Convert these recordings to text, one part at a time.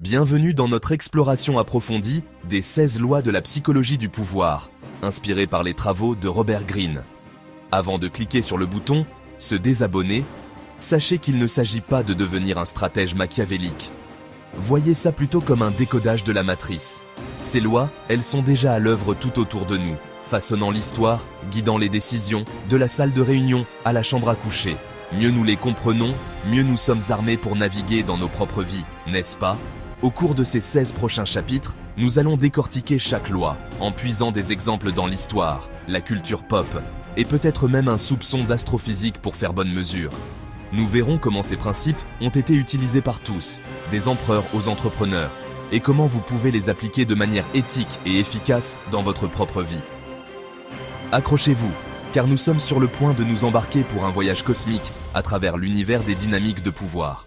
Bienvenue dans notre exploration approfondie des 16 lois de la psychologie du pouvoir, inspirées par les travaux de Robert Greene. Avant de cliquer sur le bouton « Se désabonner », sachez qu'il ne s'agit pas de devenir un stratège machiavélique. Voyez ça plutôt comme un décodage de la matrice. Ces lois, elles sont déjà à l'œuvre tout autour de nous, façonnant l'histoire, guidant les décisions, de la salle de réunion à la chambre à coucher. Mieux nous les comprenons, mieux nous sommes armés pour naviguer dans nos propres vies, n'est-ce pas ? Au cours de ces 16 prochains chapitres, nous allons décortiquer chaque loi, en puisant des exemples dans l'histoire, la culture pop, et peut-être même un soupçon d'astrophysique pour faire bonne mesure. Nous verrons comment ces principes ont été utilisés par tous, des empereurs aux entrepreneurs, et comment vous pouvez les appliquer de manière éthique et efficace dans votre propre vie. Accrochez-vous, car nous sommes sur le point de nous embarquer pour un voyage cosmique à travers l'univers des dynamiques de pouvoir.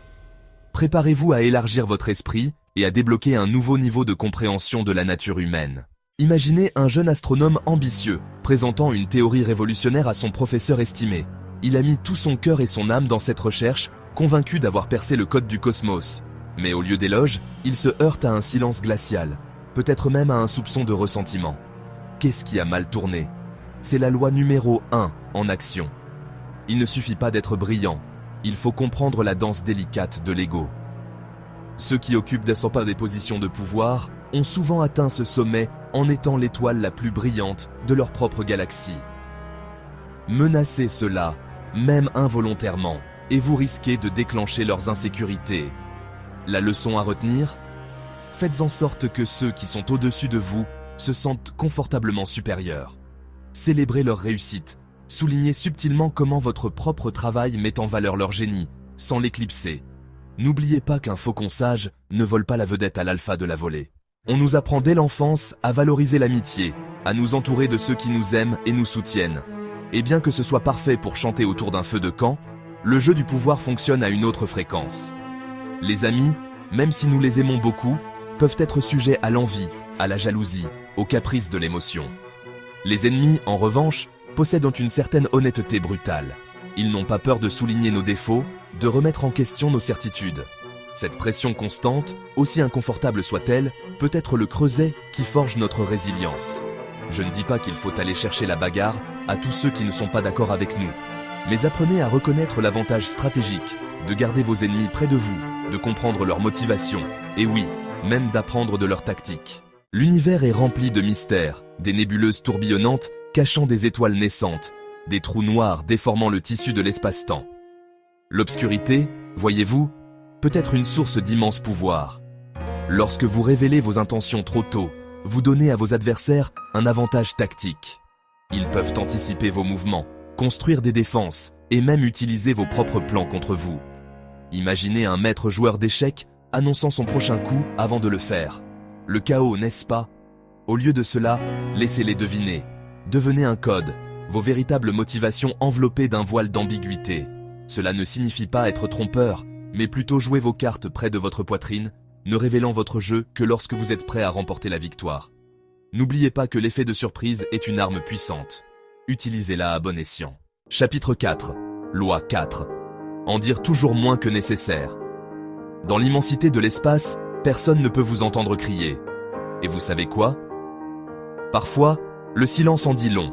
Préparez-vous à élargir votre esprit et à débloquer un nouveau niveau de compréhension de la nature humaine. Imaginez un jeune astronome ambitieux, présentant une théorie révolutionnaire à son professeur estimé. Il a mis tout son cœur et son âme dans cette recherche, convaincu d'avoir percé le code du cosmos. Mais au lieu d'éloges, il se heurte à un silence glacial, peut-être même à un soupçon de ressentiment. Qu'est-ce qui a mal tourné ? C'est la loi numéro 1 en action. Il ne suffit pas d'être brillant, il faut comprendre la danse délicate de l'ego. Ceux qui occupent des positions de pouvoir ont souvent atteint ce sommet en étant l'étoile la plus brillante de leur propre galaxie. Menacez cela, même involontairement, et vous risquez de déclencher leurs insécurités. La leçon à retenir ? Faites en sorte que ceux qui sont au-dessus de vous se sentent confortablement supérieurs. Célébrez leur réussite, soulignez subtilement comment votre propre travail met en valeur leur génie, sans l'éclipser. N'oubliez pas qu'un faucon sage ne vole pas la vedette à l'alpha de la volée. On nous apprend dès l'enfance à valoriser l'amitié, à nous entourer de ceux qui nous aiment et nous soutiennent. Et bien que ce soit parfait pour chanter autour d'un feu de camp, le jeu du pouvoir fonctionne à une autre fréquence. Les amis, même si nous les aimons beaucoup, peuvent être sujets à l'envie, à la jalousie, aux caprices de l'émotion. Les ennemis, en revanche, possèdent une certaine honnêteté brutale. Ils n'ont pas peur de souligner nos défauts, de remettre en question nos certitudes. Cette pression constante, aussi inconfortable soit-elle, peut être le creuset qui forge notre résilience. Je ne dis pas qu'il faut aller chercher la bagarre à tous ceux qui ne sont pas d'accord avec nous, mais apprenez à reconnaître l'avantage stratégique de garder vos ennemis près de vous, de comprendre leurs motivations, et oui, même d'apprendre de leurs tactiques. L'univers est rempli de mystères, des nébuleuses tourbillonnantes cachant des étoiles naissantes, des trous noirs déformant le tissu de l'espace-temps. L'obscurité, voyez-vous, peut être une source d'immense pouvoir. Lorsque vous révélez vos intentions trop tôt, vous donnez à vos adversaires un avantage tactique. Ils peuvent anticiper vos mouvements, construire des défenses et même utiliser vos propres plans contre vous. Imaginez un maître joueur d'échecs annonçant son prochain coup avant de le faire. Le chaos, n'est-ce pas ? Au lieu de cela, laissez-les deviner. Devenez un code, vos véritables motivations enveloppées d'un voile d'ambiguïté. Cela ne signifie pas être trompeur, mais plutôt jouer vos cartes près de votre poitrine, ne révélant votre jeu que lorsque vous êtes prêt à remporter la victoire. N'oubliez pas que l'effet de surprise est une arme puissante. Utilisez-la à bon escient. Chapitre 4. Loi 4. En dire toujours moins que nécessaire. Dans l'immensité de l'espace, personne ne peut vous entendre crier. Et vous savez quoi ? Parfois, le silence en dit long.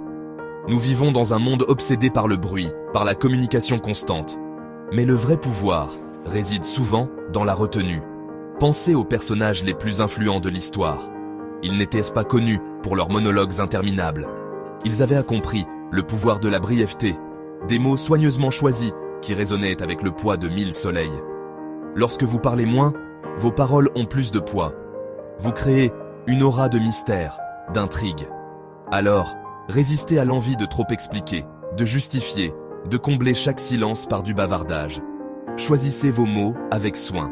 Nous vivons dans un monde obsédé par le bruit, par la communication constante. Mais le vrai pouvoir réside souvent dans la retenue. Pensez aux personnages les plus influents de l'histoire. Ils n'étaient pas connus pour leurs monologues interminables. Ils avaient accompli le pouvoir de la brièveté, des mots soigneusement choisis qui résonnaient avec le poids de 1000 soleils. Lorsque vous parlez moins, vos paroles ont plus de poids. Vous créez une aura de mystère, d'intrigue. Alors, résistez à l'envie de trop expliquer, de justifier, de combler chaque silence par du bavardage. Choisissez vos mots avec soin.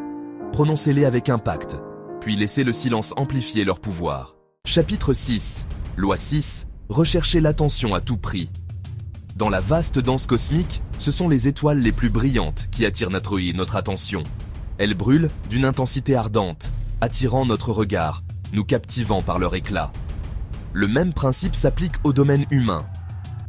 Prononcez-les avec impact, puis laissez le silence amplifier leur pouvoir. Chapitre 6. Loi 6. Recherchez l'attention à tout prix. Dans la vaste danse cosmique, ce sont les étoiles les plus brillantes qui attirent notre attention. Elles brûlent d'une intensité ardente, attirant notre regard, nous captivant par leur éclat. Le même principe s'applique au domaine humain.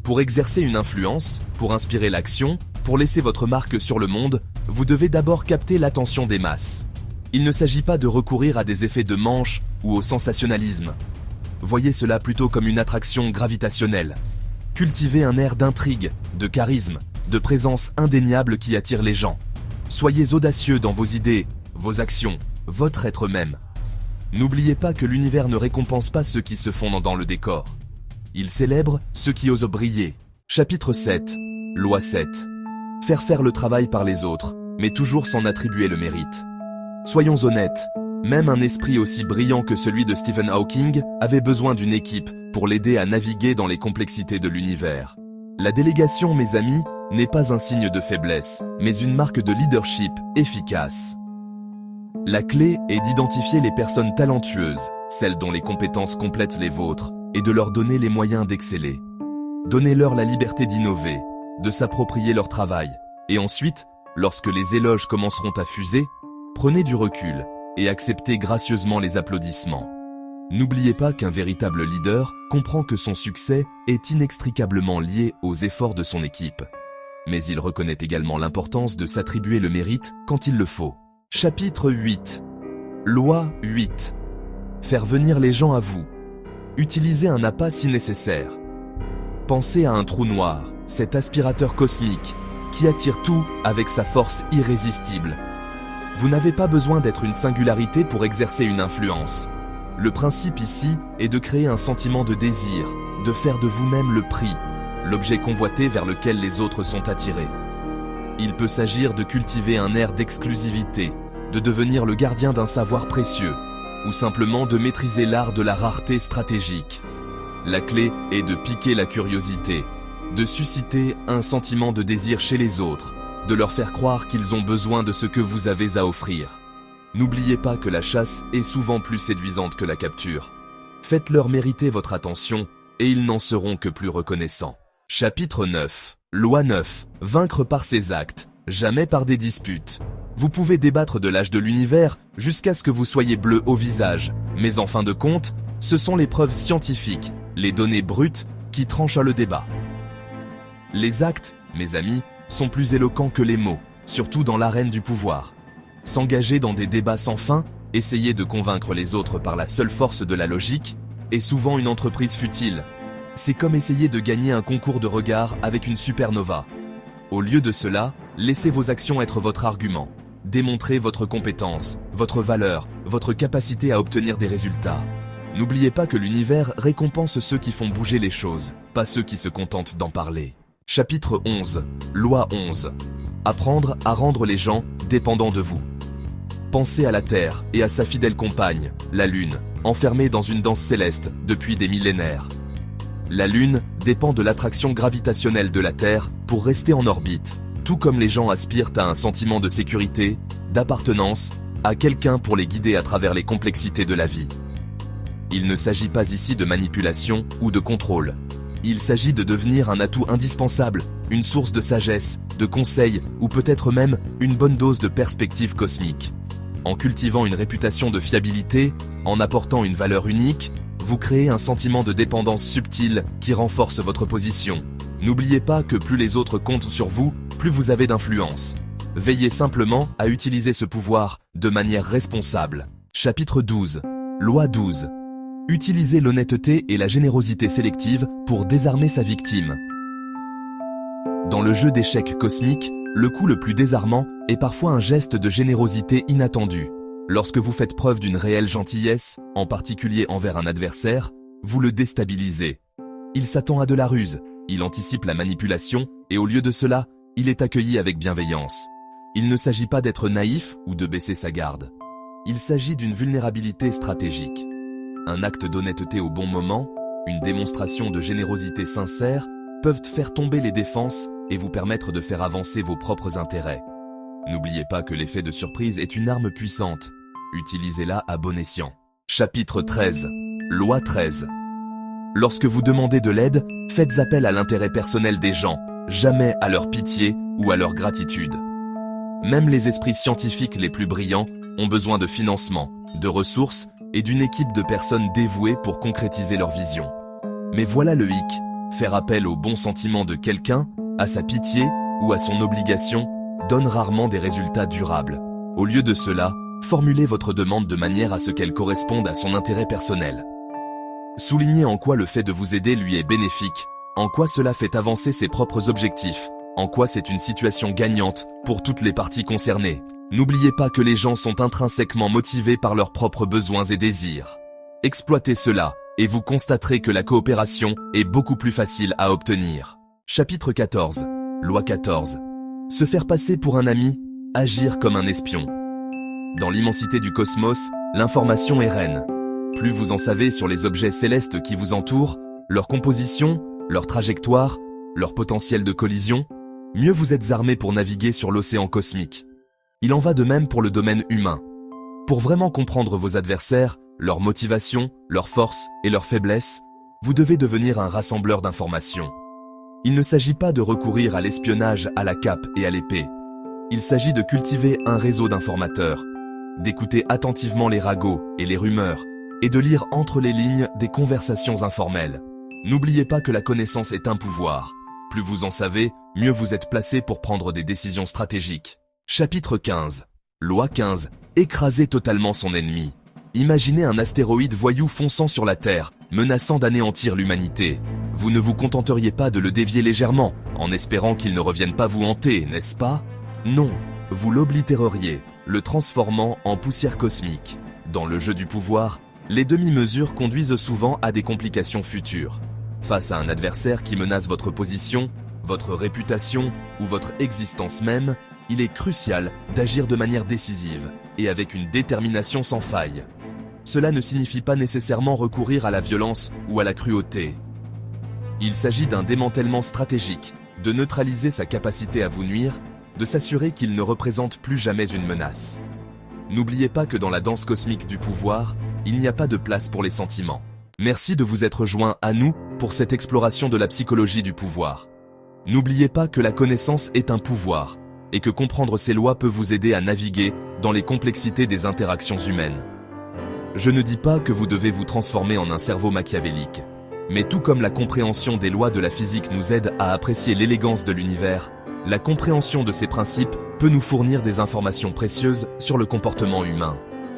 Pour exercer une influence, pour inspirer l'action, pour laisser votre marque sur le monde, vous devez d'abord capter l'attention des masses. Il ne s'agit pas de recourir à des effets de manche ou au sensationnalisme. Voyez cela plutôt comme une attraction gravitationnelle. Cultivez un air d'intrigue, de charisme, de présence indéniable qui attire les gens. Soyez audacieux dans vos idées, vos actions, votre être même. N'oubliez pas que l'univers ne récompense pas ceux qui se fondent dans le décor. Il célèbre ceux qui osent briller. Chapitre 7. Loi 7. Faire le travail par les autres, mais toujours s'en attribuer le mérite. Soyons honnêtes, même un esprit aussi brillant que celui de Stephen Hawking avait besoin d'une équipe pour l'aider à naviguer dans les complexités de l'univers. La délégation, mes amis, n'est pas un signe de faiblesse, mais une marque de leadership efficace. La clé est d'identifier les personnes talentueuses, celles dont les compétences complètent les vôtres, et de leur donner les moyens d'exceller. Donnez-leur la liberté d'innover, de s'approprier leur travail, et ensuite, lorsque les éloges commenceront à fuser, prenez du recul et acceptez gracieusement les applaudissements. N'oubliez pas qu'un véritable leader comprend que son succès est inextricablement lié aux efforts de son équipe. Mais il reconnaît également l'importance de s'attribuer le mérite quand il le faut. Chapitre 8. Loi 8. Faire venir les gens à vous. Utilisez un appât si nécessaire. Pensez à un trou noir, cet aspirateur cosmique, qui attire tout avec sa force irrésistible. Vous n'avez pas besoin d'être une singularité pour exercer une influence. Le principe ici est de créer un sentiment de désir, de faire de vous-même le prix, l'objet convoité vers lequel les autres sont attirés. Il peut s'agir de cultiver un air d'exclusivité, de devenir le gardien d'un savoir précieux, ou simplement de maîtriser l'art de la rareté stratégique. La clé est de piquer la curiosité, de susciter un sentiment de désir chez les autres, de leur faire croire qu'ils ont besoin de ce que vous avez à offrir. N'oubliez pas que la chasse est souvent plus séduisante que la capture. Faites-leur mériter votre attention et ils n'en seront que plus reconnaissants. Chapitre 9. Loi 9. Vaincre par ses actes, jamais par des disputes. Vous pouvez débattre de l'âge de l'univers jusqu'à ce que vous soyez bleu au visage, mais en fin de compte, ce sont les preuves scientifiques, les données brutes, qui tranchent le débat. Les actes, mes amis, sont plus éloquents que les mots, surtout dans l'arène du pouvoir. S'engager dans des débats sans fin, essayer de convaincre les autres par la seule force de la logique, est souvent une entreprise futile. C'est comme essayer de gagner un concours de regard avec une supernova. Au lieu de cela, laissez vos actions être votre argument. Démontrez votre compétence, votre valeur, votre capacité à obtenir des résultats. N'oubliez pas que l'univers récompense ceux qui font bouger les choses, pas ceux qui se contentent d'en parler. Chapitre 11. Loi 11. Apprendre à rendre les gens dépendants de vous. Pensez à la Terre et à sa fidèle compagne, la Lune, enfermée dans une danse céleste depuis des millénaires. La Lune dépend de l'attraction gravitationnelle de la Terre pour rester en orbite, tout comme les gens aspirent à un sentiment de sécurité, d'appartenance, à quelqu'un pour les guider à travers les complexités de la vie. Il ne s'agit pas ici de manipulation ou de contrôle. Il s'agit de devenir un atout indispensable, une source de sagesse, de conseils ou peut-être même une bonne dose de perspective cosmique. En cultivant une réputation de fiabilité, en apportant une valeur unique, vous créez un sentiment de dépendance subtile qui renforce votre position. N'oubliez pas que plus les autres comptent sur vous, plus vous avez d'influence. Veillez simplement à utiliser ce pouvoir de manière responsable. Chapitre 12. Loi 12. Utilisez l'honnêteté et la générosité sélective pour désarmer sa victime. Dans le jeu d'échecs cosmique, le coup le plus désarmant est parfois un geste de générosité inattendu. Lorsque vous faites preuve d'une réelle gentillesse, en particulier envers un adversaire, vous le déstabilisez. Il s'attend à de la ruse, il anticipe la manipulation et au lieu de cela, il est accueilli avec bienveillance. Il ne s'agit pas d'être naïf ou de baisser sa garde. Il s'agit d'une vulnérabilité stratégique. Un acte d'honnêteté au bon moment, une démonstration de générosité sincère peuvent faire tomber les défenses et vous permettre de faire avancer vos propres intérêts. N'oubliez pas que l'effet de surprise est une arme puissante. Utilisez-la à bon escient. Chapitre 13. Loi 13. Lorsque vous demandez de l'aide, faites appel à l'intérêt personnel des gens, jamais à leur pitié ou à leur gratitude. Même les esprits scientifiques les plus brillants ont besoin de financement, de ressources et d'une équipe de personnes dévouées pour concrétiser leur vision. Mais voilà le hic, faire appel au bon sentiment de quelqu'un, à sa pitié ou à son obligation, donne rarement des résultats durables. Au lieu de cela, Formulez votre demande de manière à ce qu'elle corresponde à son intérêt personnel. Soulignez en quoi le fait de vous aider lui est bénéfique, en quoi cela fait avancer ses propres objectifs, en quoi c'est une situation gagnante pour toutes les parties concernées. N'oubliez pas que les gens sont intrinsèquement motivés par leurs propres besoins et désirs. Exploitez cela, et vous constaterez que la coopération est beaucoup plus facile à obtenir. Chapitre 14. Loi 14. Se faire passer pour un ami, agir comme un espion. Dans l'immensité du cosmos, l'information est reine. Plus vous en savez sur les objets célestes qui vous entourent, leur composition, leur trajectoire, leur potentiel de collision, mieux vous êtes armé pour naviguer sur l'océan cosmique. Il en va de même pour le domaine humain. Pour vraiment comprendre vos adversaires, leurs motivations, leurs forces et leurs faiblesses, vous devez devenir un rassembleur d'informations. Il ne s'agit pas de recourir à l'espionnage à la cape et à l'épée. Il s'agit de cultiver un réseau d'informateurs, d'écouter attentivement les ragots et les rumeurs, et de lire entre les lignes des conversations informelles. N'oubliez pas que la connaissance est un pouvoir. Plus vous en savez, mieux vous êtes placé pour prendre des décisions stratégiques. Chapitre 15. Loi 15. Écraser totalement son ennemi. Imaginez un astéroïde voyou fonçant sur la Terre, menaçant d'anéantir l'humanité. Vous ne vous contenteriez pas de le dévier légèrement, en espérant qu'il ne revienne pas vous hanter, n'est-ce pas? Non, vous l'oblitéreriez, le transformant en poussière cosmique. Dans le jeu du pouvoir, les demi-mesures conduisent souvent à des complications futures. Face à un adversaire qui menace votre position, votre réputation ou votre existence même, il est crucial d'agir de manière décisive et avec une détermination sans faille. Cela ne signifie pas nécessairement recourir à la violence ou à la cruauté. Il s'agit d'un démantèlement stratégique, de neutraliser sa capacité à vous nuire, de s'assurer qu'il ne représente plus jamais une menace. N'oubliez pas que dans la danse cosmique du pouvoir, il n'y a pas de place pour les sentiments. Merci de vous être joint à nous pour cette exploration de la psychologie du pouvoir. N'oubliez pas que la connaissance est un pouvoir, et que comprendre ces lois peut vous aider à naviguer dans les complexités des interactions humaines. Je ne dis pas que vous devez vous transformer en un cerveau machiavélique, mais tout comme la compréhension des lois de la physique nous aide à apprécier l'élégance de l'univers, la compréhension de ces principes peut nous fournir des informations précieuses sur le comportement humain.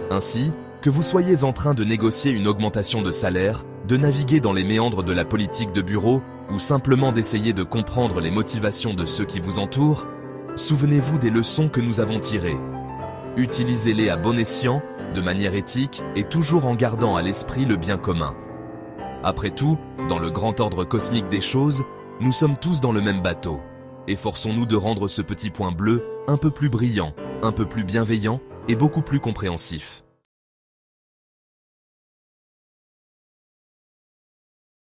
Ainsi, que vous soyez en train de négocier une augmentation de salaire, de naviguer dans les méandres de la politique de bureau, ou simplement d'essayer de comprendre les motivations de ceux qui vous entourent, souvenez-vous des leçons que nous avons tirées. Utilisez-les à bon escient, de manière éthique et toujours en gardant à l'esprit le bien commun. Après tout, dans le grand ordre cosmique des choses, nous sommes tous dans le même bateau. Efforçons-nous de rendre ce petit point bleu un peu plus brillant, un peu plus bienveillant et beaucoup plus compréhensif.